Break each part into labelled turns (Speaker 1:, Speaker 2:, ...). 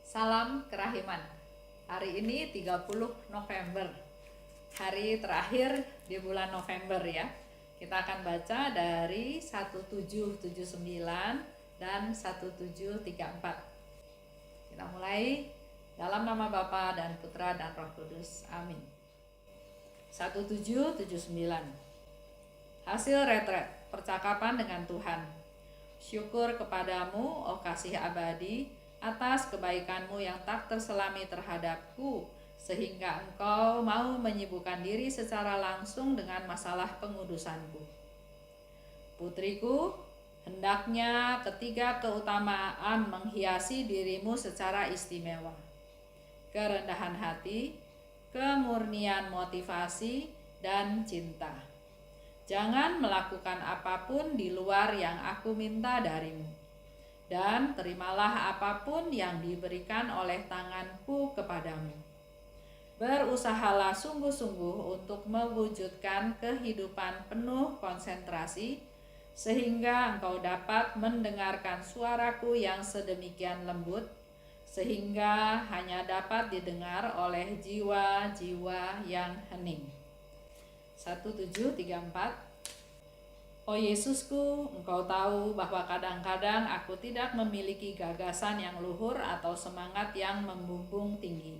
Speaker 1: Salam kerahiman. Hari ini 30 November. Hari terakhir di bulan November ya. Kita akan baca dari 1779 dan 1734. Kita mulai dalam nama Bapa dan Putra dan Roh Kudus. Amin. 1779. Hasil retret, percakapan dengan Tuhan. Syukur kepadamu, oh kasih abadi, atas kebaikanmu yang tak terselami terhadapku, sehingga engkau mau menyibukkan diri secara langsung dengan masalah pengudusanku. Putriku, hendaknya ketiga keutamaan menghiasi dirimu secara istimewa: kerendahan hati, kemurnian motivasi, dan cinta. Jangan melakukan apapun di luar yang aku minta darimu, dan terimalah apapun yang diberikan oleh tanganku kepadamu. Berusahalah sungguh-sungguh untuk mewujudkan kehidupan penuh konsentrasi, sehingga engkau dapat mendengarkan suaraku yang sedemikian lembut, sehingga hanya dapat didengar oleh jiwa-jiwa yang hening. 1734. Oh Yesusku, engkau tahu bahwa kadang-kadang aku tidak memiliki gagasan yang luhur atau semangat yang membumbung tinggi.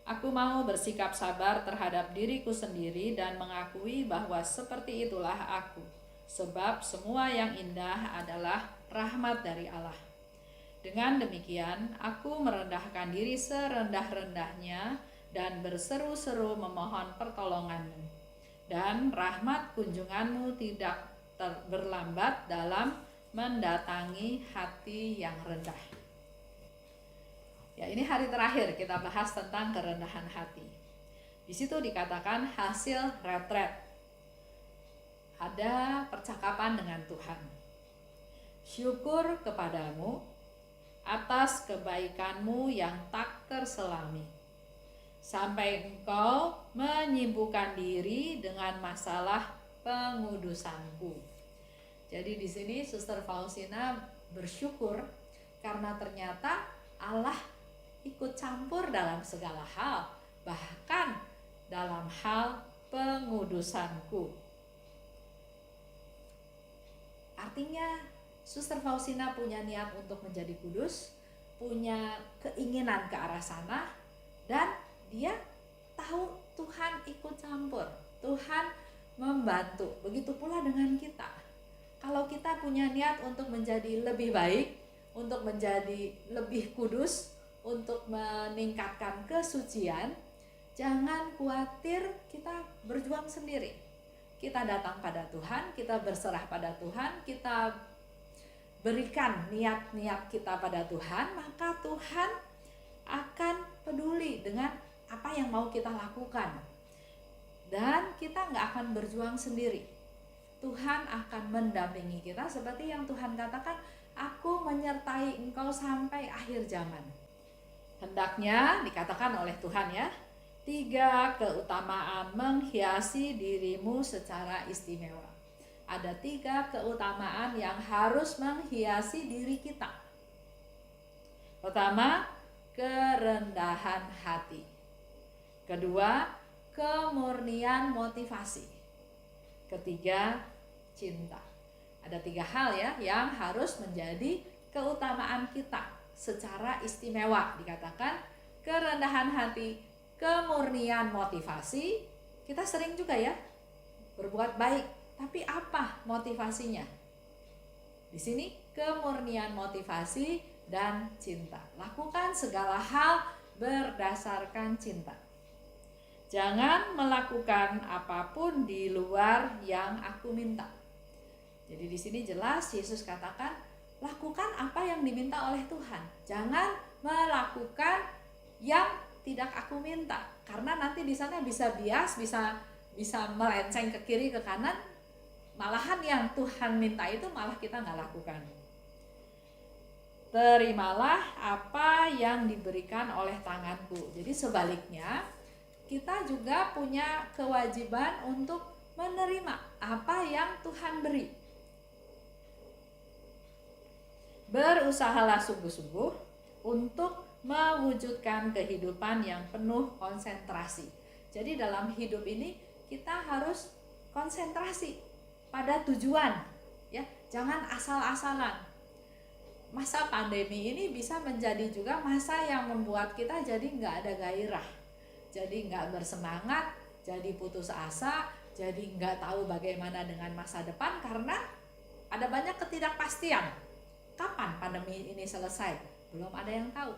Speaker 1: Aku mau bersikap sabar terhadap diriku sendiri dan mengakui bahwa seperti itulah aku, sebab semua yang indah adalah rahmat dari Allah. Dengan demikian, aku merendahkan diri serendah-rendahnya dan berseru-seru memohon pertolonganmu. Dan rahmat kunjunganmu tidak berlambat dalam mendatangi hati yang rendah. Ya, ini hari terakhir kita bahas tentang kerendahan hati. Di situ dikatakan hasil retret. Ada percakapan dengan Tuhan. Syukur kepadamu atas kebaikanmu yang tak terselami, sampai engkau menyibukkan diri dengan masalah pengudusanku. Jadi di sini Suster Faustina bersyukur karena ternyata Allah ikut campur dalam segala hal, bahkan dalam hal pengudusanku. Artinya Suster Faustina punya niat untuk menjadi kudus, punya keinginan ke arah sana, dan dia tahu Tuhan ikut campur, Tuhan membantu. Begitu pula dengan kita. Kalau kita punya niat untuk menjadi lebih baik, untuk menjadi lebih kudus, untuk meningkatkan kesucian, jangan khawatir kita berjuang sendiri. Kita datang pada Tuhan, kita berserah pada Tuhan, kita berikan niat-niat kita pada Tuhan, maka Tuhan akan peduli dengan apa yang mau kita lakukan. Dan kita nggak akan berjuang sendiri. Tuhan akan mendampingi kita seperti yang Tuhan katakan, aku menyertai engkau sampai akhir zaman. Hendaknya dikatakan oleh Tuhan ya, 3 keutamaan menghiasi dirimu secara istimewa. Ada 3 keutamaan yang harus menghiasi diri kita. Pertama, kerendahan hati. Kedua, kemurnian motivasi. Ketiga, cinta. Ada 3 hal ya yang harus menjadi keutamaan kita secara istimewa. Dikatakan kerendahan hati, kemurnian motivasi. Kita sering juga ya berbuat baik, tapi apa motivasinya? Di sini kemurnian motivasi dan cinta. Lakukan segala hal berdasarkan cinta. Jangan melakukan apapun di luar yang aku minta. Jadi di sini jelas Yesus katakan, lakukan apa yang diminta oleh Tuhan. Jangan melakukan yang tidak aku minta, karena nanti di sana bisa bias, bisa melenceng ke kiri ke kanan. Malahan yang Tuhan minta itu malah kita nggak lakukan. Terimalah apa yang diberikan oleh tanganku. Jadi sebaliknya, kita juga punya kewajiban untuk menerima apa yang Tuhan beri. Berusahalah sungguh-sungguh untuk mewujudkan kehidupan yang penuh konsentrasi. Jadi dalam hidup ini kita harus konsentrasi pada tujuan, ya, jangan asal-asalan. Masa pandemi ini bisa menjadi juga masa yang membuat kita jadi nggak ada gairah, jadi nggak bersemangat, jadi putus asa, jadi nggak tahu bagaimana dengan masa depan karena ada banyak ketidakpastian. Kapan pandemi ini selesai? Belum ada yang tahu.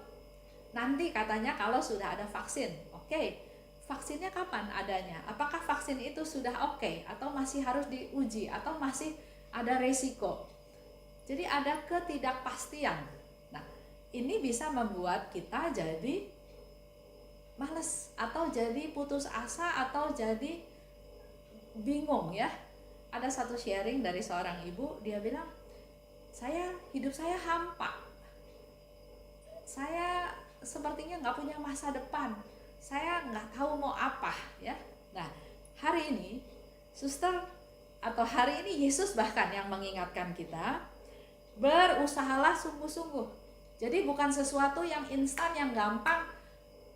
Speaker 1: Nanti katanya kalau sudah ada vaksin, oke. Vaksinnya kapan adanya? Apakah vaksin itu sudah oke? Atau masih harus diuji? Atau masih ada resiko? Jadi ada ketidakpastian. Nah, ini bisa membuat kita jadi males, atau jadi putus asa, atau jadi bingung ya. Ada satu sharing dari seorang ibu, dia bilang, hidup saya hampa. Saya sepertinya nggak punya masa depan. Saya nggak tahu mau apa ya. Nah, hari ini suster atau hari ini Yesus bahkan yang mengingatkan kita, berusahalah sungguh-sungguh. Jadi bukan sesuatu yang instan, yang gampang.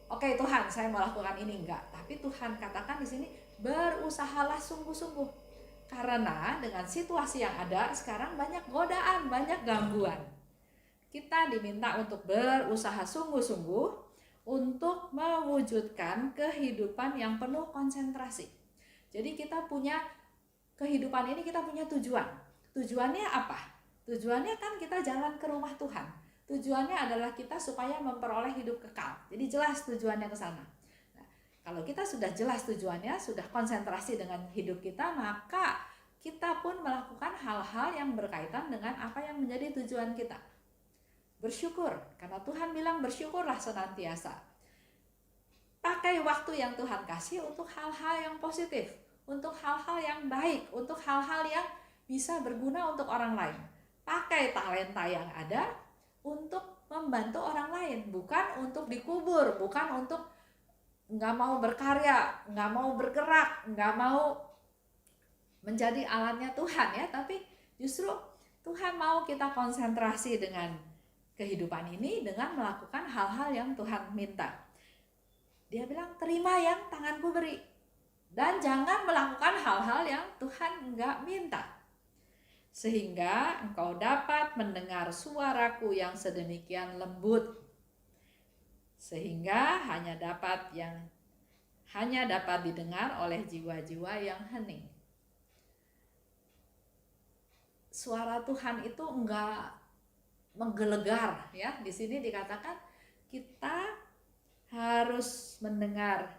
Speaker 1: Oke Tuhan, saya mau lakukan ini, enggak. Tapi Tuhan katakan di sini, berusahalah sungguh-sungguh. Karena dengan situasi yang ada sekarang banyak godaan, banyak gangguan. Kita diminta untuk berusaha sungguh-sungguh untuk mewujudkan kehidupan yang penuh konsentrasi. Jadi kita punya kehidupan ini, kita punya tujuan. Tujuannya apa? Tujuannya kan kita jalan ke rumah Tuhan. Tujuannya adalah kita supaya memperoleh hidup kekal. Jadi jelas tujuannya ke sana. Nah, kalau kita sudah jelas tujuannya, sudah konsentrasi dengan hidup kita, maka kita pun melakukan hal-hal yang berkaitan dengan apa yang menjadi tujuan kita. Bersyukur, karena Tuhan bilang bersyukurlah senantiasa. Pakai waktu yang Tuhan kasih untuk hal-hal yang positif, untuk hal-hal yang baik, untuk hal-hal yang bisa berguna untuk orang lain. Pakai talenta yang ada untuk membantu orang lain, bukan untuk dikubur, bukan untuk nggak mau berkarya, nggak mau bergerak, nggak mau menjadi alatnya Tuhan ya, tapi justru Tuhan mau kita konsentrasi dengan kehidupan ini dengan melakukan hal-hal yang Tuhan minta. Dia bilang, terima yang tanganku beri, dan jangan melakukan hal-hal yang Tuhan nggak minta, sehingga engkau dapat mendengar suaraku yang sedemikian lembut, sehingga hanya dapat didengar oleh jiwa-jiwa yang hening. Suara Tuhan itu enggak menggelegar ya. Di sini dikatakan kita harus mendengar,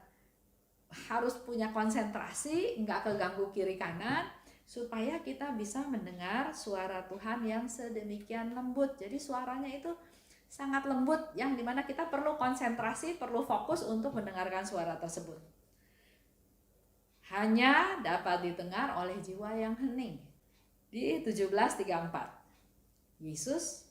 Speaker 1: harus punya konsentrasi, enggak keganggu kiri kanan, supaya kita bisa mendengar suara Tuhan yang sedemikian lembut. Jadi suaranya itu sangat lembut, yang dimana kita perlu konsentrasi, perlu fokus untuk mendengarkan suara tersebut. Hanya dapat didengar oleh jiwa yang hening. Di 17:34, Yesus,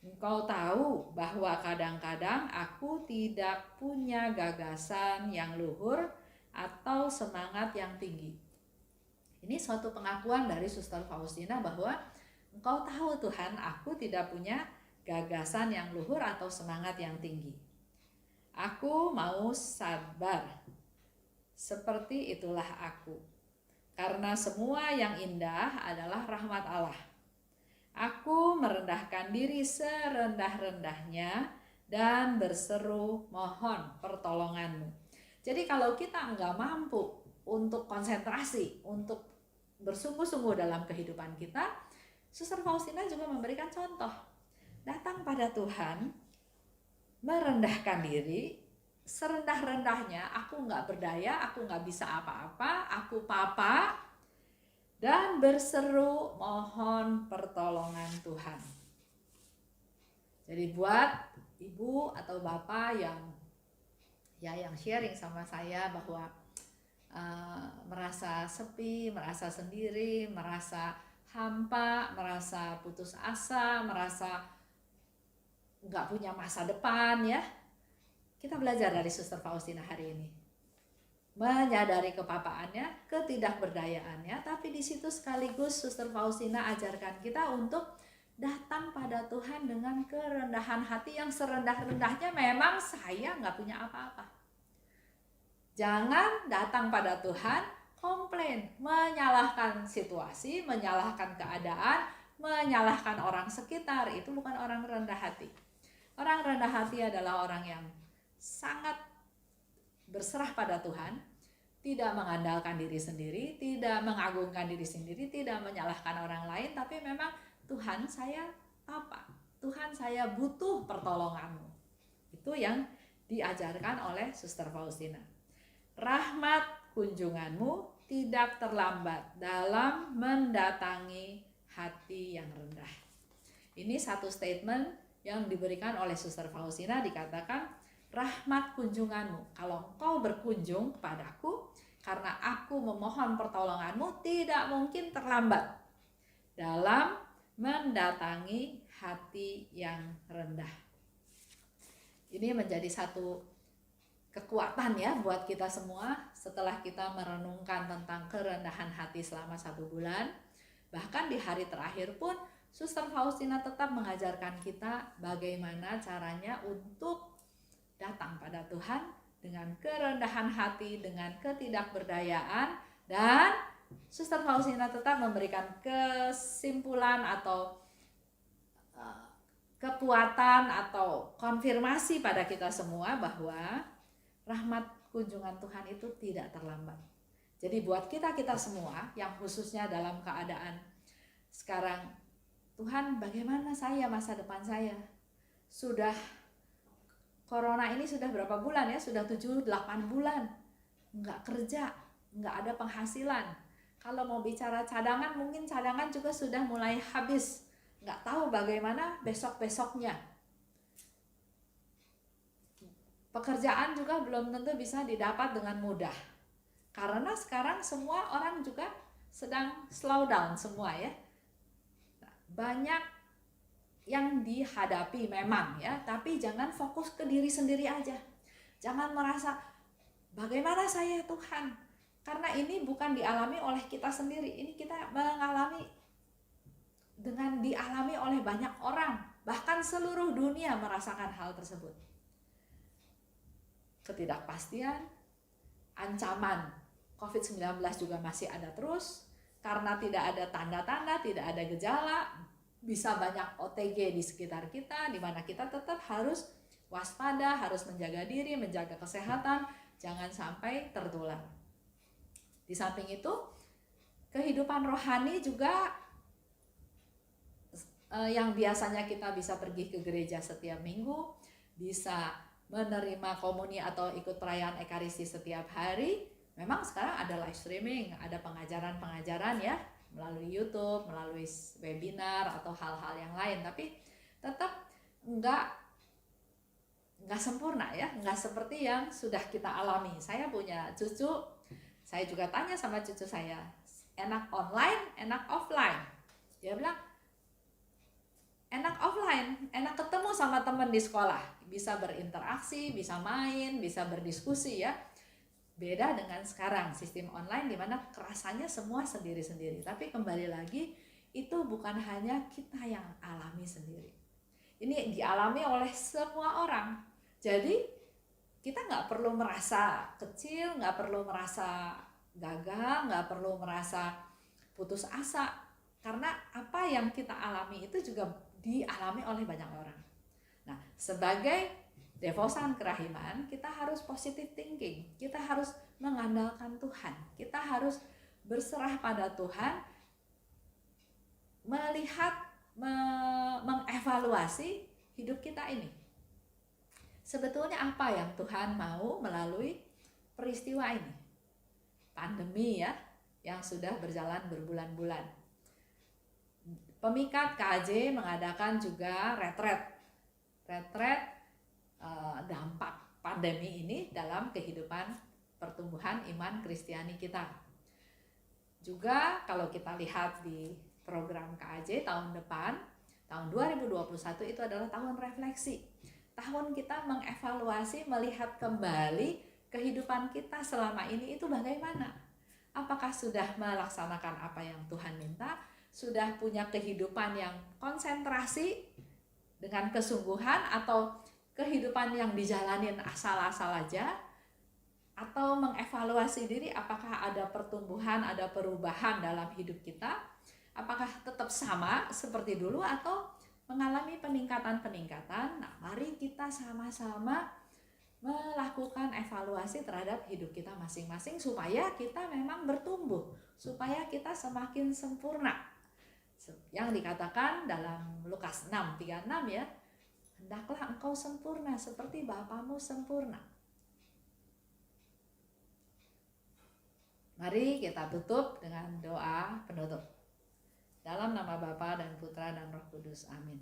Speaker 1: engkau tahu bahwa kadang-kadang aku tidak punya gagasan yang luhur atau semangat yang tinggi. Ini suatu pengakuan dari Suster Faustina bahwa engkau tahu Tuhan, aku tidak punya gagasan yang luhur atau semangat yang tinggi. Aku mau sabar, seperti itulah aku. Karena semua yang indah adalah rahmat Allah. Aku merendahkan diri serendah-rendahnya dan berseru mohon pertolonganmu. Jadi kalau kita enggak mampu untuk konsentrasi, untuk bersungguh-sungguh dalam kehidupan kita, Suster Faustina juga memberikan contoh. Datang pada Tuhan, merendahkan diri, serendah-rendahnya, aku nggak berdaya, aku nggak bisa apa-apa, aku papa, dan berseru mohon pertolongan Tuhan. Jadi buat ibu atau bapak yang sharing sama saya bahwa merasa sepi, merasa sendiri, merasa hampa, merasa putus asa, merasa nggak punya masa depan ya. Kita belajar dari Suster Faustina hari ini, menyadari kepapaannya, ketidakberdayaannya, tapi di situ sekaligus Suster Faustina ajarkan kita untuk datang pada Tuhan dengan kerendahan hati yang serendah-rendahnya. Memang saya nggak punya apa-apa. Jangan datang pada Tuhan komplain, menyalahkan situasi, menyalahkan keadaan, menyalahkan orang sekitar. Itu bukan orang rendah hati. Orang rendah hati adalah orang yang sangat berserah pada Tuhan, tidak mengandalkan diri sendiri, tidak mengagungkan diri sendiri, tidak menyalahkan orang lain, tapi memang Tuhan, saya apa? Tuhan, saya butuh pertolonganmu. Itu yang diajarkan oleh Suster Faustina. Rahmat kunjunganmu tidak terlambat dalam mendatangi hati yang rendah. Ini satu statement yang diberikan oleh Suster Faustina, dikatakan rahmat kunjunganmu. Kalau engkau berkunjung kepadaku, karena aku memohon pertolonganmu, tidak mungkin terlambat dalam mendatangi hati yang rendah. Ini menjadi satu kekuatan ya buat kita semua setelah kita merenungkan tentang kerendahan hati selama 1 bulan. Bahkan di hari terakhir pun Suster Faustina tetap mengajarkan kita bagaimana caranya untuk datang pada Tuhan dengan kerendahan hati, dengan ketidakberdayaan, dan Suster Faustina tetap memberikan kesimpulan atau kekuatan atau konfirmasi pada kita semua bahwa rahmat kunjungan Tuhan itu tidak terlambat. Jadi buat kita semua yang khususnya dalam keadaan sekarang, Tuhan, bagaimana saya, masa depan saya? Sudah corona ini sudah berapa bulan ya? Sudah 7-8 bulan. Nggak kerja, nggak ada penghasilan. Kalau mau bicara cadangan, mungkin cadangan juga sudah mulai habis. Nggak tahu bagaimana besok-besoknya. Pekerjaan juga belum tentu bisa didapat dengan mudah. Karena sekarang semua orang juga sedang slow down semua ya. Banyak yang dihadapi memang ya, tapi jangan fokus ke diri sendiri aja. Jangan merasa bagaimana saya Tuhan, karena ini bukan dialami oleh kita sendiri, ini kita mengalami dengan dialami oleh banyak orang, bahkan seluruh dunia merasakan hal tersebut. Ketidakpastian, ancaman COVID-19 juga masih ada terus, karena tidak ada tanda-tanda, tidak ada gejala, bisa banyak OTG di sekitar kita, di mana kita tetap harus waspada, harus menjaga diri, menjaga kesehatan, jangan sampai tertular. Di samping itu, kehidupan rohani juga yang biasanya kita bisa pergi ke gereja setiap minggu, bisa menerima komuni atau ikut perayaan Ekaristi setiap hari. Memang sekarang ada live streaming, ada pengajaran-pengajaran ya, melalui YouTube, melalui webinar atau hal-hal yang lain, tapi tetap enggak sempurna ya, enggak seperti yang sudah kita alami. Saya punya cucu, saya juga tanya sama cucu saya, enak online, enak offline? Dia bilang, enak offline, enak ketemu sama teman di sekolah, bisa berinteraksi, bisa main, bisa berdiskusi ya. Beda dengan sekarang sistem online di mana kerasanya semua sendiri-sendiri. Tapi kembali lagi, itu bukan hanya kita yang alami sendiri. Ini dialami oleh semua orang. Jadi kita nggak perlu merasa kecil, nggak perlu merasa gagal, nggak perlu merasa putus asa. Karena apa yang kita alami itu juga dialami oleh banyak orang. Nah, sebagai devosan kerahiman, kita harus positive thinking, kita harus mengandalkan Tuhan, kita harus berserah pada Tuhan, melihat, mengevaluasi hidup kita ini. Sebetulnya apa yang Tuhan mau melalui peristiwa ini? Pandemi ya, yang sudah berjalan berbulan-bulan. Pemikat KAJ mengadakan juga retret dampak pandemi ini dalam kehidupan pertumbuhan iman Kristiani kita. Juga kalau kita lihat di program KAJ tahun depan, tahun 2021 itu adalah tahun refleksi. Tahun kita mengevaluasi, melihat kembali kehidupan kita selama ini itu bagaimana. Apakah sudah melaksanakan apa yang Tuhan minta? sudah punya kehidupan yang konsentrasi dengan kesungguhan, atau kehidupan yang dijalanin asal-asal aja, atau mengevaluasi diri apakah ada pertumbuhan, ada perubahan dalam hidup kita, apakah tetap sama seperti dulu atau mengalami peningkatan-peningkatan. Nah, mari kita sama-sama melakukan evaluasi terhadap hidup kita masing-masing supaya kita memang bertumbuh, supaya kita semakin sempurna. Yang dikatakan dalam Lukas 6:36 ya, hendaklah engkau sempurna seperti Bapamu sempurna. Mari kita tutup dengan doa penutup. Dalam nama Bapa dan Putra dan Roh Kudus. Amin.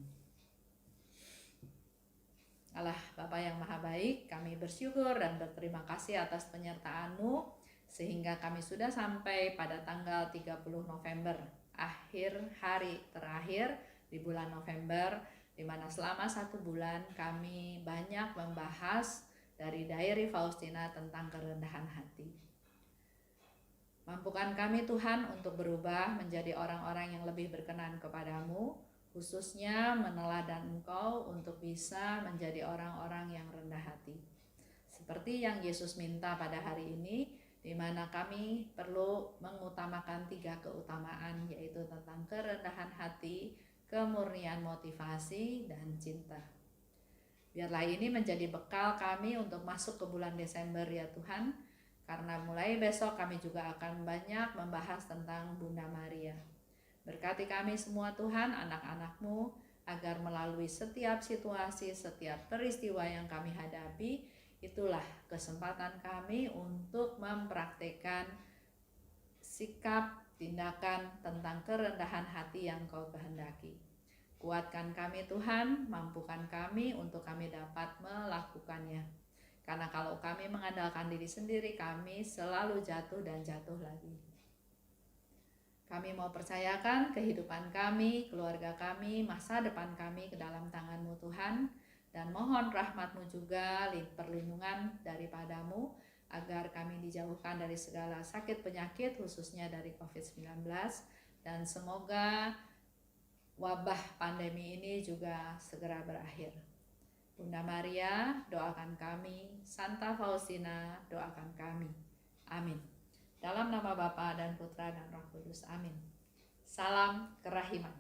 Speaker 1: Allah Bapa yang Maha Baik, kami bersyukur dan berterima kasih atas penyertaan-Mu sehingga kami sudah sampai pada tanggal 30 November, akhir hari terakhir di bulan November, di mana selama 1 bulan kami banyak membahas dari Diary Faustina tentang kerendahan hati. Mampukan kami Tuhan untuk berubah menjadi orang-orang yang lebih berkenan kepadamu, khususnya meneladan Engkau untuk bisa menjadi orang-orang yang rendah hati. Seperti yang Yesus minta pada hari ini, di mana kami perlu mengutamakan 3 keutamaan, yaitu tentang kerendahan hati, kemurnian motivasi, dan cinta. Biarlah ini menjadi bekal kami untuk masuk ke bulan Desember ya Tuhan, karena mulai besok kami juga akan banyak membahas tentang Bunda Maria. Berkati kami semua Tuhan, anak-anak-Mu, agar melalui setiap situasi, setiap peristiwa yang kami hadapi, itulah kesempatan kami untuk mempraktekkan sikap, tindakan tentang kerendahan hati yang Kau kehendaki. Kuatkan kami Tuhan, mampukan kami untuk kami dapat melakukannya. Karena kalau kami mengandalkan diri sendiri, kami selalu jatuh dan jatuh lagi. Kami mau percayakan kehidupan kami, keluarga kami, masa depan kami ke dalam tangan-Mu Tuhan. Dan mohon rahmat-Mu juga, perlindungan daripada-Mu, agar kami dijauhkan dari segala sakit penyakit, khususnya dari COVID-19. Dan semoga wabah pandemi ini juga segera berakhir. Bunda Maria, doakan kami. Santa Faustina, doakan kami. Amin. Dalam nama Bapa dan Putra dan Roh Kudus. Amin. Salam kerahiman.